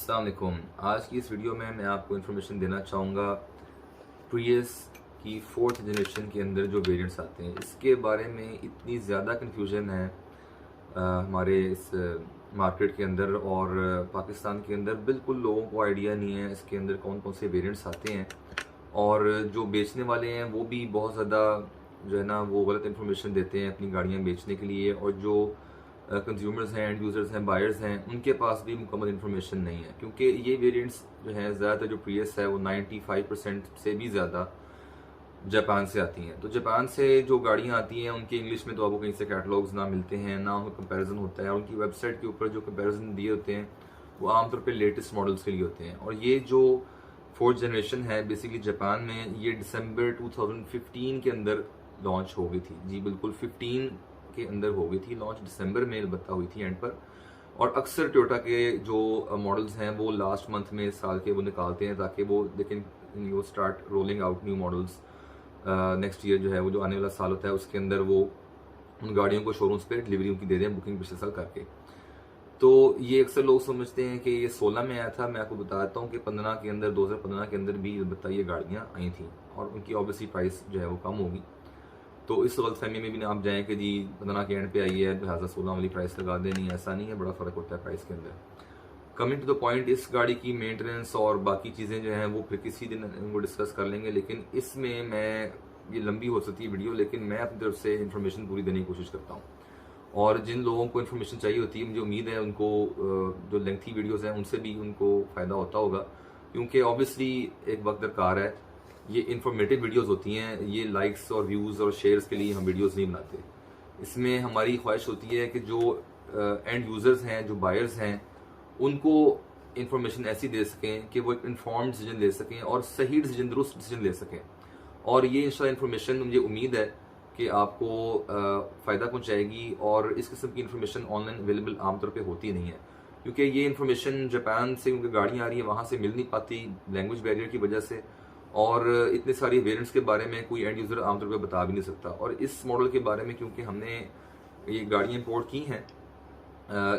अस्सलाम वालेकुम। आज की इस वीडियो में मैं आपको इन्फॉर्मेशन देना चाहूँगा प्रियस की 4th जनरेशन के अंदर जो वेरिएंट्स आते हैं इसके बारे में। इतनी ज़्यादा कन्फ्यूजन है हमारे इस मार्केट के अंदर और पाकिस्तान के अंदर बिल्कुल लोगों को आइडिया नहीं है इसके अंदर कौन कौन से वेरिएंट्स आते हैं। और जो बेचने वाले हैं वो भी बहुत ज़्यादा जो है ना वो गलत इन्फॉर्मेशन देते हैं अपनी गाड़ियाँ बेचने के लिए। और जो कंज्यूमर्स हैं, एंड यूज़र्स हैं, बायर्स हैं, उनके पास भी मुकम्मल इन्फॉर्मेशन नहीं है, क्योंकि ये वेरिएंट्स जो हैं ज़्यादातर जो प्रियस है वो 95% से भी ज़्यादा जापान से आती हैं। तो जापान से जो गाड़ियाँ आती हैं उनके इंग्लिश में तो आपको कहीं से कैटलॉग्स ना मिलते हैं, ना उनका कंपैरिजन होता है। और उनकी वेबसाइट के ऊपर जो कंपैरिजन दिए होते हैं वो आमतौर पे लेटेस्ट मॉडल्स के लिए होते हैं। और ये जो 4th जनरेशन है बेसिकली जापान में ये दिसंबर 2015 के अंदर लॉन्च हो गई थी। जी बिल्कुल 15 के अंदर हो गई थी लॉन्च, दिसंबर में अलबत्ता हुई थी एंड पर। और अक्सर टोयोटा के जो मॉडल्स हैं वो लास्ट मंथ में साल के वो निकालते हैं ताकि वो लेकिन वो start rolling out new models next year जो है वो जो आने वाला साल होता है उसके अंदर वो उन गाड़ियों को शोरूम्स पे डिलीवरी उनकी दे दें बुकिंग पिछले साल करके। तो ये अक्सर लोग समझते हैं कि ये 16 में आया था। मैं आपको बताता हूँ कि 15 के अंदर 2015 के अंदर भी अलबत्ता ये गाड़ियाँ आई थी और उनकी ऑब्वियसली प्राइस जो है वो कम होगी। तो इस गलतफहमी में भी ना आप जाएं कि जी 15 के एंड पे आई है लिहाजा 16 वाली प्राइस लगा देनी, ऐसा नहीं है, बड़ा फ़र्क होता है प्राइस के अंदर। कमिंग टू द पॉइंट, इस गाड़ी की मेंटेनेंस और बाकी चीज़ें जो हैं वो फिर किसी दिन वो डिस्कस कर लेंगे, लेकिन इसमें मैं ये लंबी हो सकती है वीडियो, लेकिन मैं अपनी तरफ से इन्फॉर्मेशन पूरी देने की कोशिश करता हूँ। और जिन लोगों को इन्फॉर्मेशन चाहिए होती है मुझे उम्मीद है उनको जो लेंथी वीडियोज़ हैं उनसे भी उनको फ़ायदा होता होगा, क्योंकि ऑब्वियसली एक वक्त दरकार है। ये इन्फॉर्मेटिव वीडियोस होती हैं, ये लाइक्स और व्यूज़ और शेयर्स के लिए हम वीडियोस नहीं बनाते। इसमें हमारी ख्वाहिश होती है कि जो एंड यूज़र्स हैं, जो बायर्स हैं, उनको इन्फॉर्मेशन ऐसी दे सकें कि वो एक इन्फॉर्म्ड डिसीजन ले सकें और सही डिसीजन, दुरुस्त डिसीजन ले सकें। और ये इंशाल्लाह इन्फॉर्मेशन मुझे उम्मीद है कि आपको फ़ायदा पहुँचाएगी। और इस किस्म की इन्फॉर्मेशन ऑनलाइन अवेलेबल आमतौर पर होती नहीं है, क्योंकि ये इन्फॉर्मेशन जापान से उनकी गाड़ियाँ आ रही हैं वहाँ से मिल नहीं पाती लैंग्वेज बैरियर की वजह से। और इतने सारी वेरिएंट्स के बारे में कोई एंड यूज़र आमतौर पर बता भी नहीं सकता। और इस मॉडल के बारे में क्योंकि हमने ये गाड़ियाँ इंपोर्ट की हैं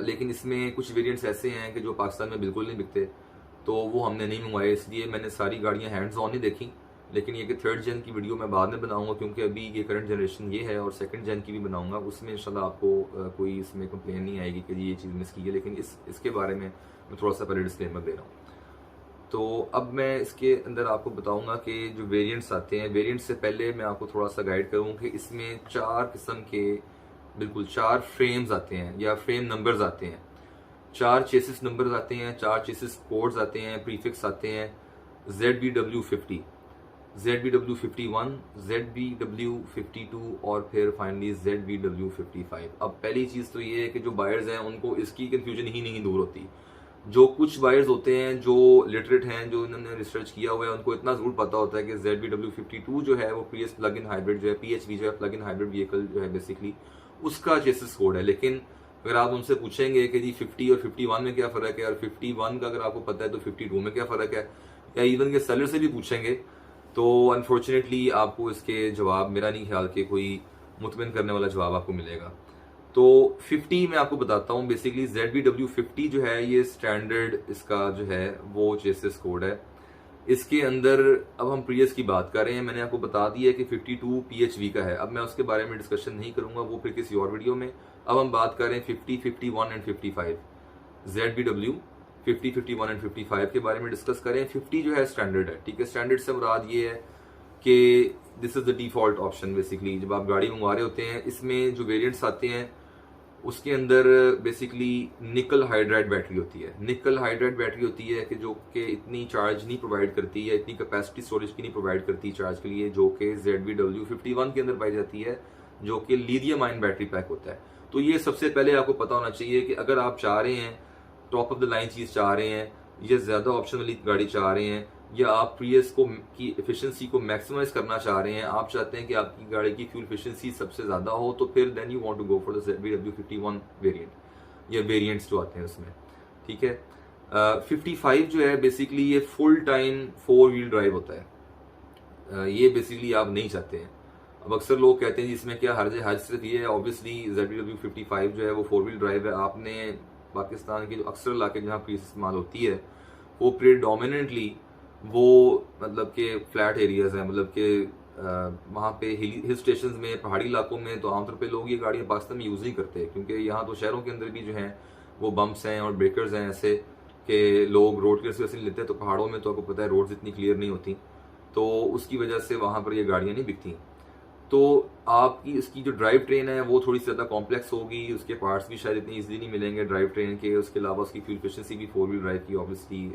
लेकिन इसमें कुछ वेरिएंट्स ऐसे हैं कि जो पाकिस्तान में बिल्कुल नहीं बिकते, तो वो हमने नहीं मंगवाए, इसलिए मैंने सारी गाड़ियाँ हैंड्स ऑन नहीं देखी। लेकिन ये कि 3rd जेन की वीडियो मैं बाद में बनाऊंगा, क्योंकि अभी ये करंट जनरेशन ये है, और 2nd जेन की भी बनाऊंगा, उसमें इंशाल्लाह आपको कोई इसमें कंप्लेन नहीं आएगी कि जी ये चीज़ मिस की है। लेकिन इसके बारे में मैं थोड़ा सा पहले डिस्क्लेमर दे रहा हूँ। तो अब मैं इसके अंदर आपको बताऊंगा कि जो वेरिएंट्स आते हैं, वेरिएंट्स से पहले मैं आपको थोड़ा सा गाइड करूँ कि इसमें 4 किस्म के बिल्कुल 4 फ्रेम्स आते हैं या फ्रेम नंबर्स आते हैं, 4 चेसिस नंबर्स आते हैं, 4 चेसिस कोड्स आते हैं, प्रीफिक्स आते हैं। ZBW50, ZBW51, ZBW52 और फिर फाइनली ZBW55। अब पहली चीज़ तो ये है कि जो बायर्स हैं उनको इसकी कन्फ्यूजन ही नहीं दूर होती। जो कुछ बायर्स होते हैं जो लिटरेट हैं, जो इन्होंने रिसर्च किया हुआ है, उनको इतना ज़रूर पता होता है कि ZBW52 जो है वो प्रियस प्लग इन हाइब्रिड जो है, PHV जो है प्लग इन हाइब्रिड व्हीकल जो है बेसिकली उसका चेसिस कोड है। लेकिन अगर आप उनसे पूछेंगे कि जी 50 और 51 में क्या फ़र्क है, और 51 का अगर आपको पता है तो 52 में क्या फ़र्क है, या इवन के सेलर से भी पूछेंगे, तो अनफॉर्चुनेटली आपको इसके जवाब, मेरा नहीं ख्याल कि कोई मुतमिन करने वाला जवाब आपको मिलेगा। तो 50 मैं आपको बताता हूँ। बेसिकली ZBW50 जो है ये स्टैंडर्ड इसका जो है वो चेसिस कोड है। इसके अंदर अब हम प्रियस की बात कर रहे हैं, मैंने आपको बता दिया कि 52 PHV का है। अब मैं उसके बारे में डिस्कशन नहीं करूंगा, वो फिर किसी और वीडियो में। अब हम बात कर रहे हैं 50, 51 एंड 55। ZBW 50, 51 एंड 55 के बारे में डिस्कस करें। 50 जो है स्टैंडर्ड है, ठीक है। स्टैंडर्ड से मुराद ये है कि this is the default option. Basically जब आप गाड़ी मंगवा रहे होते हैं, इसमें जो वेरिएंट्स आते हैं उसके अंदर बेसिकली निकल हाइड्राइड बैटरी होती है। निकल हाइड्राइड बैटरी होती है कि जो कि इतनी चार्ज नहीं प्रोवाइड करती है, इतनी कैपेसिटी स्टोरेज की नहीं प्रोवाइड करती चार्ज के लिए, जो कि ZBW51 के अंदर पाई जाती है, जो कि लिथियम आयन बैटरी पैक होता है। तो ये सबसे पहले आपको पता होना चाहिए कि अगर आप चाह रहे हैं टॉप ऑफ द लाइन चीज़ चाह रहे हैं, या ज़्यादा ऑप्शन वाली गाड़ी चाह रहे हैं, या आप प्रियस को की एफिशिएंसी को मैक्सिमाइज करना चाह रहे हैं, आप चाहते हैं कि आपकी गाड़ी की फ्यूल एफिशिएंसी सबसे ज़्यादा हो, तो फिर then you want to go for the ZBW51 variant या वेरिएंट्स जो आते हैं उसमें, ठीक है। 55 जो है बेसिकली ये फुल टाइम 4 व्हील ड्राइव होता है। ये बेसिकली आप नहीं चाहते हैं। अब अक्सर लोग कहते हैं जी इसमें क्या हर्ज है, हर्ज सिर्फ ये है, ऑब्वियसली ZBW55 जो है वो 4 व्हील ड्राइव है। आपने पाकिस्तान के जो अक्सर इलाके जहाँ प्रीस इस्तेमाल होती है वो प्रीडोमिनेंटली वो मतलब के फ्लैट एरियाज हैं, मतलब कि वहाँ पे हिल स्टेशन में, पहाड़ी इलाकों में तो आमतौर पे लोग ये गाड़ियाँ पाकिस्तान में यूज़ नहीं करते, क्योंकि यहाँ तो शहरों के अंदर भी जो हैं वो बम्प्स हैं और ब्रेकर्स हैं ऐसे कि लोग रोड के वैसे नहीं लेते। तो पहाड़ों में तो आपको पता है रोड्स इतनी क्लियर नहीं होती, तो उसकी वजह से वहाँ पर ये गाड़ियाँ नहीं बिकती। तो आपकी इसकी जो ड्राइव ट्रेन है वो थोड़ी सी ज़्यादा कॉम्प्लेक्स होगी, उसके पार्ट्स भी शायद इतनी ईजिली नहीं मिलेंगे ड्राइव ट्रेन के। उसके अलावा उसकी फ्यूल एफिशिएंसी भी 4 व्हील ड्राइव की ऑब्वियसली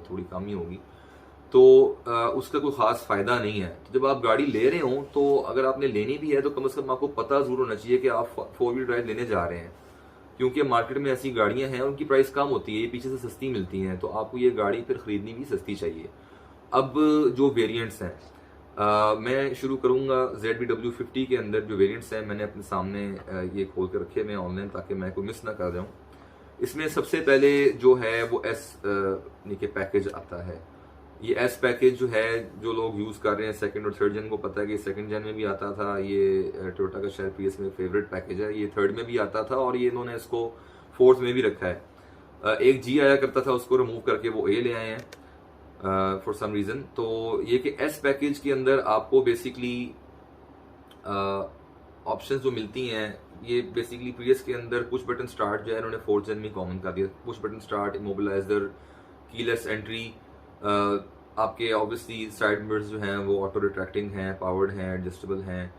थोड़ी कम ही होगी, तो उसका कोई ख़ास फ़ायदा नहीं है। तो जब आप गाड़ी ले रहे हो तो अगर आपने लेनी भी है तो कम से कम आपको पता ज़रूर होना चाहिए कि आप 4 व्हील ड्राइव लेने जा रहे हैं, क्योंकि मार्केट में ऐसी गाड़ियां हैं उनकी प्राइस कम होती है, ये पीछे से सस्ती मिलती हैं, तो आपको ये गाड़ी फिर ख़रीदनी भी सस्ती चाहिए। अब जो वेरिएंट्स हैं, मैं शुरू करूंगा ZBW50 के अंदर जो वेरिएंट्स हैं मैंने अपने सामने ये खोल कर रखे मैं ऑनलाइन, ताकि मैं कोई मिस ना कर जाऊं। इसमें सबसे पहले जो है वो एस के पैकेज आता है। ये एस पैकेज जो है जो लोग यूज़ कर रहे हैं सेकंड और थर्ड जन को पता है कि सेकंड जन में भी आता था, ये टोयोटा का शायद प्रियस में फेवरेट पैकेज है, ये थर्ड में भी आता था और ये इन्होंने इसको फोर्थ में भी रखा है। एक जी आया करता था, उसको रिमूव करके वो ए ले आए हैं फॉर सम रीज़न। तो ये कि एस पैकेज के अंदर आपको बेसिकली ऑप्शंस जो मिलती हैं, ये बेसिकली प्रियस के अंदर पुश बटन स्टार्ट जो है इन्होंने फोर्थ जन में कॉमन कर दिया। Push button start, immobiliser, keyless entry, आपके ऑब्वियसली साइड मिरर्स जो हैं वो ऑटो रिट्रैक्टिंग हैं, पावर्ड हैं, एडजस्टेबल हैं,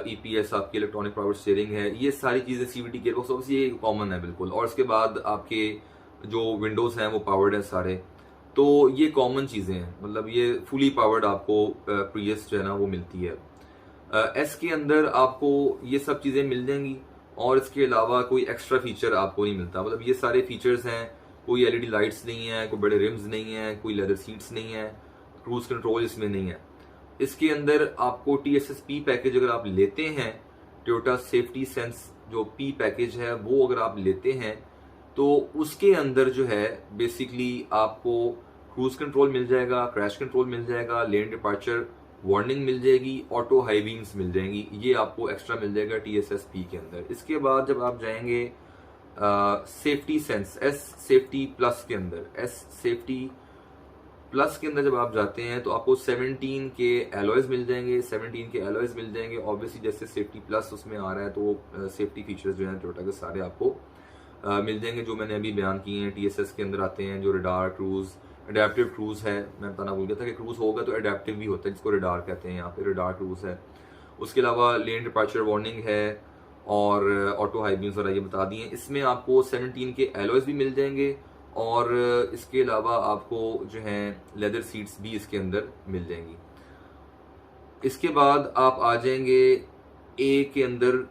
EPS आपकी इलेक्ट्रॉनिक पावर स्टीयरिंग है, ये सारी चीज़ें, CVT गियरबॉक्स ऑब्वियसली ये कॉमन है बिल्कुल। और उसके बाद आपके जो विंडोज़ हैं वो पावर्ड हैं सारे, तो ये कॉमन चीज़ें हैं, मतलब ये फुली पावर्ड आपको प्रियस जो है ना वो मिलती है। एस के अंदर आपको ये सब चीज़ें मिल जाएंगी और इसके अलावा कोई एक्स्ट्रा फीचर आपको नहीं मिलता, मतलब ये सारे फीचर्स हैं। कोई LED लाइट्स नहीं है, कोई बड़े रिम्स नहीं है, कोई लेदर सीट्स नहीं है, क्रूज कंट्रोल इसमें नहीं है। इसके अंदर आपको TSS-P पैकेज अगर आप लेते हैं, टोयोटा सेफ्टी सेंस जो P पैकेज है वो अगर आप लेते हैं तो उसके अंदर जो है बेसिकली आपको क्रूज कंट्रोल मिल जाएगा, क्रैश कंट्रोल मिल जाएगा, लेन डिपार्चर वार्निंग मिल जाएगी, ऑटो हाई बीम्स मिल जाएंगी, ये आपको एक्स्ट्रा मिल जाएगा TSS-P के अंदर। इसके बाद जब आप जाएंगे safety sense S safety plus के अंदर, एस सेफ्टी प्लस के अंदर जब आप जाते हैं तो आपको 17 के एलॉयज मिल जाएंगे, 17 के एलॉयज मिल जाएंगे। ऑब्वियसली जैसे सेफ्टी प्लस उसमें आ रहा है तो सेफ्टी फीचर्स जो हैं टोयोटा के सारे आपको मिल जाएंगे, जो मैंने अभी बयान किए हैं। TSS के अंदर आते हैं जो रडार, क्रूज, एडेप्टिव क्रूज है, मैं बताना भूल गया था कि क्रूज होगा तो एडेप्टिव भी होता है, जिसको रडार कहते हैं, यहाँ पे रडार क्रूज है। उसके अलावा लेन डिपार्चर वार्निंग है और ऑटो हाई बीम्स वगैरह ये बता दिए। इसमें आपको 17 के एलॉयज भी मिल जाएंगे और इसके अलावा आपको जो है लेदर सीट्स भी इसके अंदर मिल जाएंगी। इसके बाद आप आ जाएंगे ए के अंदर,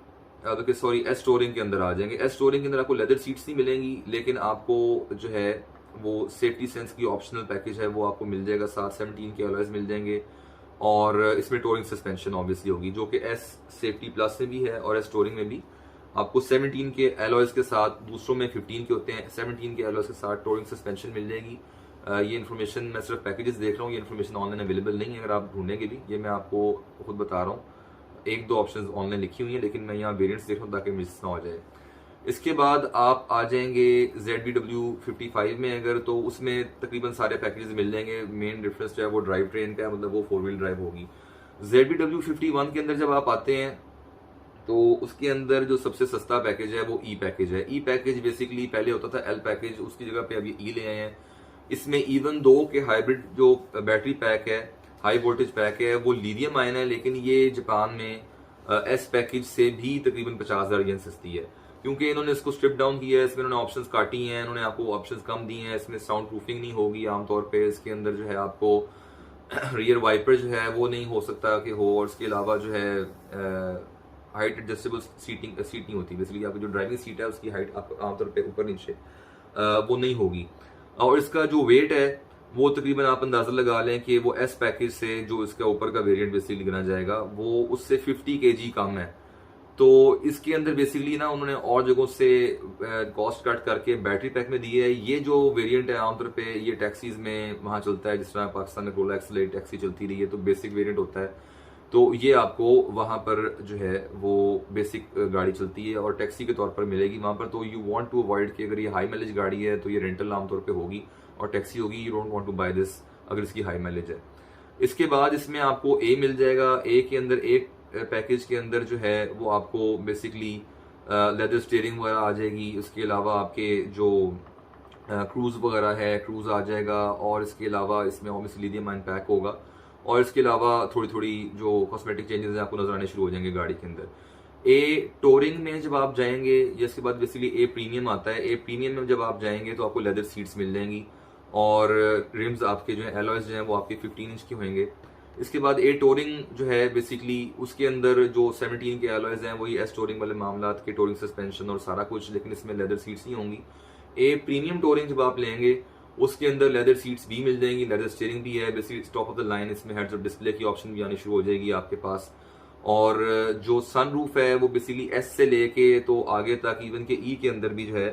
सॉरी एस टोरिंग के अंदर आ जाएंगे। एस टोरिंग के अंदर आपको लेदर सीट्स नहीं मिलेंगी, लेकिन आपको जो है वो सेफ्टी सेंस की ऑप्शनल पैकेज है वो आपको मिल जाएगा, साथ 17 के एलॉयज मिल जाएंगे और इसमें टोरिंग सस्पेंशन ऑब्वियसली होगी, जो कि एस सेफ्टी प्लस में भी है और एस टोरिंग में भी आपको 17 के एलॉयज के साथ, दूसरों में 15 के होते हैं, 17 के एलॉयज के साथ टोरिंग सस्पेंशन मिल जाएगी। ये इन्फॉर्मेशन मैं सिर्फ पैकेजेस देख रहा हूँ, ये इन्फॉर्मेशन ऑनलाइन अवेलेबल नहीं है, अगर आप ढूंढेंगे भी, ये मैं आपको खुद बता रहा हूँ। एक दो ऑप्शंस ऑनलाइन लिखी हुई हैं, लेकिन मैं यहाँ वेरिएंट्स देख रहा हूँ ताकि मिस ना हो जाए। इसके बाद आप आ जाएंगे ZBW55 में अगर, तो उसमें तकरीबन सारे पैकेजेस मिल जाएंगे। मेन डिफरेंस जो है वो ड्राइव ट्रेन का है, मतलब वो 4 व्हील ड्राइव होगी। ZBW51 के अंदर जब आप आते हैं तो उसके अंदर जो सबसे सस्ता पैकेज है वो ई पैकेज है। ई पैकेज बेसिकली पहले होता था एल पैकेज, उसकी जगह पे अभी ई ले आए हैं। इसमें इवन 2 के हाइब्रिड जो बैटरी पैक है, हाई वोल्टेज पैक है, वो लिथियम आयन है, लेकिन ये जापान में एस पैकेज से भी तकरीबन 50,000 येन सस्ती है, क्योंकि इन्होंने इसको स्ट्रिप डाउन किया है। इसमें इन्होंने ऑप्शंस काटी हैं, इन्होंने आपको ऑप्शंस कम दी हैं। इसमें साउंड प्रूफिंग नहीं होगी आमतौर पे, इसके अंदर जो है आपको रियर वाइपर जो है वो नहीं हो सकता कि हो, और इसके अलावा जो है हाइट एडजस्टेबल सीट नहीं होती। बेसिकली आपकी जो ड्राइविंग सीट है उसकी हाइट आमतौर पे ऊपर नीचे वो नहीं होगी। और इसका जो वेट है वो तकरीबन आप अंदाजा लगा लें कि वो एस पैकेज से जो इसका ऊपर का वेरिएंट बेसिकली गिना जाएगा वो उससे 50 kg कम है। तो इसके अंदर बेसिकली ना उन्होंने और जगहों से कॉस्ट कट करके बैटरी पैक में दिए है। ये जो वेरिएंट है आमतौर पे ये टैक्सीज में वहाँ चलता है, जिस तरह पाकिस्तान में कोला एक्सलेट टैक्सी चलती रही है, तो बेसिक वेरिएंट होता है। तो ये आपको वहाँ पर जो है वो बेसिक गाड़ी चलती है और टैक्सी के तौर पर मिलेगी वहाँ पर। तो यू वांट टू अवॉइड कि अगर ये हाई माइलेज गाड़ी है तो ये रेंटल आमतौर पे होगी और टैक्सी होगी, you don't want to buy this अगर इसकी हाई माइलेज है। इसके बाद इसमें आपको ए मिल जाएगा। ए के अंदर एक पैकेज के अंदर जो है वो आपको बेसिकली लेदर स्टीयरिंग वगैरह आ जाएगी। उसके अलावा आपके जो क्रूज़ वगैरह है, क्रूज़ आ जाएगा और इसके अलावा इसमें ऑब्वियसली लिथियम आयन पैक होगा और इसके अलावा थोड़ी थोड़ी जो कॉस्मेटिक चेंजेस हैं आपको नजर आने शुरू हो जाएंगे गाड़ी के अंदर। ए टोरिंग में जब आप जाएंगे, इसके बाद बेसिकली ए प्रीमियम आता है। ए प्रीमियम में जब आप जाएंगे तो आपको लेदर सीट्स मिल जाएंगी और रिम्स आपके जो है एलॉयज जो हैं वो आपके 15 इंच के होंगे। इसके बाद ए टोरिंग जो है बेसिकली उसके अंदर जो 17 के एलॉयज हैं वही एस टोरिंग वाले मामला के टोरिंग सस्पेंशन और सारा कुछ, लेकिन इसमें लेदर सीट्स नहीं होंगी। ए प्रीमियम टोरिंग जब आप लेंगे उसके अंदर लेदर सीट्स भी मिल जाएंगी, लेदर स्टीयरिंग भी है, basically top of the line इसमें हेड्स अप डिस्प्ले की ऑप्शन भी आनी शुरू हो जाएगी आपके पास। और जो सनरूफ है वो बेसिकली एस से लेके तो आगे तक इवन के ई के अंदर भी जो है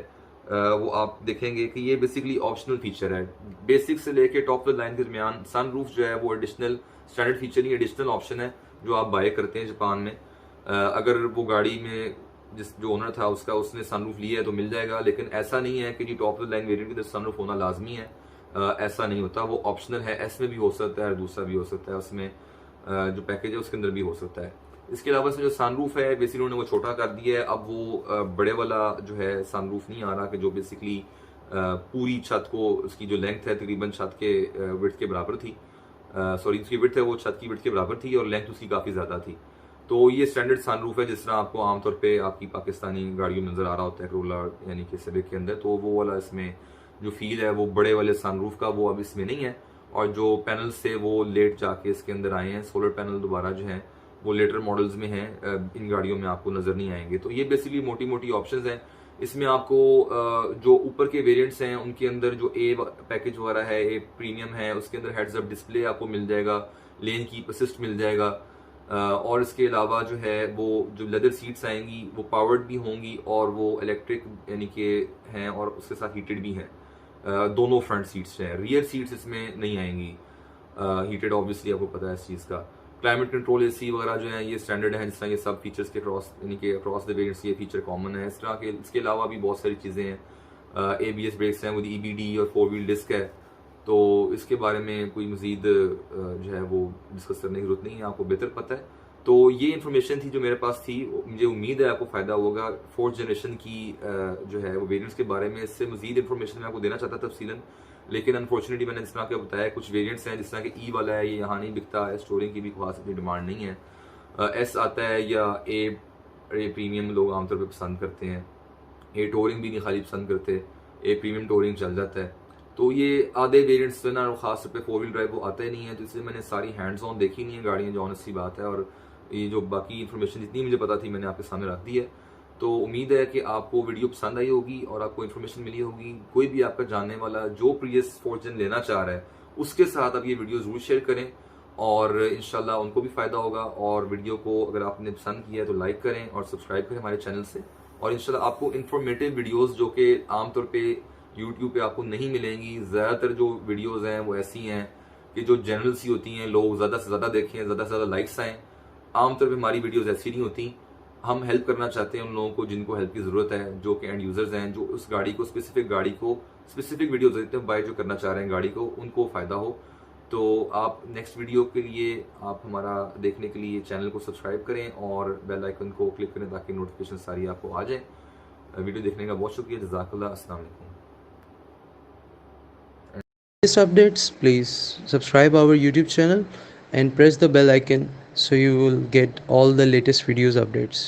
वो आप देखेंगे कि ये बेसिकली ऑप्शनल फीचर है। बेसिक से लेके टॉप ऑफ द लाइन के दरमियान सनरूफ जो है वो एडिशनल स्टैंडर्ड फीचर नहीं, एडिशनल ऑप्शन है जो आप बाय करते हैं जापान में। अगर वो गाड़ी में जिस जो ओनर था उसका उसने सनरूफ लिया है तो मिल जाएगा, लेकिन ऐसा नहीं है कि जी top of the line variant के अंदर सनरूफ होना लाजमी है। ऐसा नहीं होता, वो ऑप्शनल है। एस में भी हो सकता है और दूसरा भी हो सकता है, उसमें जो पैकेज है उसके अंदर भी हो सकता है। इसके अलावा इसमें जो सनरूफ है बेसिकली उन्होंने वो छोटा कर दिया है। अब वो बड़े वाला जो है सनरूफ नहीं आ रहा कि जो बेसिकली पूरी छत को, उसकी जो लेंथ है तकरीबन छत के विड्थ के बराबर थी, सॉरी उसकी विड्थ है वो छत की विड्थ के बराबर थी और लेंथ उसकी काफ़ी ज़्यादा थी। तो ये स्टैंडर्ड सनरूफ है जिस तरह आपको आमतौर पे आपकी पाकिस्तानी गाड़ियों में नज़र आ रहा होता है करोला यानी कि सिविक के अंदर। तो वो वाला इसमें जो फील है वो बड़े वाले सनरूफ का वो अब इसमें नहीं है। और जो पैनल्स थे वो लेट जाके इसके अंदर आए हैं। सोलर पैनल दोबारा जो हैं वो लेटर मॉडल्स में हैं, इन गाड़ियों में आपको नज़र नहीं आएंगे। तो ये बेसिकली मोटी मोटी ऑप्शंस हैं। इसमें आपको जो ऊपर के वेरिएंट्स हैं उनके अंदर जो ए पैकेज वगैरह है, ए प्रीमियम है, उसके अंदर हेड्स अप डिस्प्ले आपको मिल जाएगा, लेन कीप असिस्ट मिल जाएगा और इसके अलावा जो है वो जो लेदर सीट्स आएंगी वो पावर्ड भी होंगी और वो इलेक्ट्रिक यानी कि हैं और उसके साथ हीटेड भी हैं। दोनों फ्रंट सीट्स हैं, रियर सीट्स इसमें नहीं आएंगी हीटेड, ऑब्वियसली आपको पता है इस चीज़ का। क्लाइमेट कंट्रोल एसी वगैरह जो है ये स्टैंडर्ड है, जिस तरह ये सब फीचर्स के क्रॉस यानी कि अक्रॉस द वेरिएंट्स ये फीचर कॉमन है। इस तरह के इसके अलावा भी बहुत सारी चीज़ें हैं। ABS ब्रेक्स हैं, वो EBD और 4 व्हील डिस्क है। तो इसके बारे में कोई मज़ीद जो है वो डिस्कस करने की जरूरत नहीं है, आपको बेहतर पता है। तो ये इन्फॉर्मेशन थी जो मेरे पास थी, मुझे उम्मीद है आपको फ़ायदा होगा 4th जनरेशन की जो है वो वेरिएंट्स के बारे में। इससे मज़ीद इन्फॉर्मेशन मैं आपको देना चाहता था तफसीलन, लेकिन अनफॉर्चुनेटली मैंने जिस तरह के बताया कुछ वेरिएंट्स हैं जिस तरह के ई वाला है ये यहाँ नहीं बिकता है, स्टोरिंग की भी खास इतनी डिमांड नहीं है। एस आता है या ए प्रीमियम लोग आमतौर पर पसंद करते हैं, ए टोरिंग भी नहीं खाली पसंद करते, ए प्रीमियम टोरिंग चल जाता है। तो ये आधे वेरिएंट्स जो ना खास तौर पे 4 व्हील ड्राइव वो आता ही नहीं है, तो इसलिए मैंने सारी हैंड्स ऑन देखी नहीं है गाड़ियाँ, जो ऑनेस्ट सी बात है। और ये जो बाकी इन्फॉर्मेशन जितनी मुझे पता थी मैंने आपके सामने रख दी है। तो उम्मीद है कि आपको वीडियो पसंद आई होगी और आपको इन्फॉर्मेशन मिली होगी। कोई भी आपका जानने वाला जो प्रियस 4th जेन लेना चाह रहा है उसके साथ आप ये वीडियो ज़रूर शेयर करें और इंशाल्लाह उनको भी फ़ायदा होगा। और वीडियो को अगर आपने पसंद किया है तो लाइक करें और सब्सक्राइब करें हमारे चैनल से। और इंशाल्लाह आपको इन्फॉर्मेटिव वीडियोज़ जो कि आमतौर पर यूट्यूब पे आपको नहीं मिलेंगी, ज़्यादातर जो वीडियोस हैं वो ऐसी हैं कि जो जनरल सी होती हैं, लोग ज़्यादा से ज़्यादा देखें, ज़्यादा से ज़्यादा लाइक्स आएँ। आमतौर पे हमारी वीडियोस ऐसी नहीं होती। हम हेल्प करना चाहते हैं उन लोगों को जिनको हेल्प की ज़रूरत है, जो कि एंड यूज़र्स हैं, जो उस गाड़ी को स्पेसिफिक वीडियोस देते हैं, बाय जो करना चाह रहे हैं गाड़ी को, उनको फ़ायदा हो। तो आप नेक्स्ट वीडियो के लिए आप हमारा देखने के लिए चैनल को सब्सक्राइब करें और बेल आइकन को क्लिक करें ताकि नोटिफिकेशन सारी आपको आ जाए। वीडियो देखने का बहुत शुक्रिया, जज़ाकल्लाह, अस्सलाम वालेकुम। Latest updates, please subscribe our YouTube channel and press the bell icon so you will get all the latest videos updates.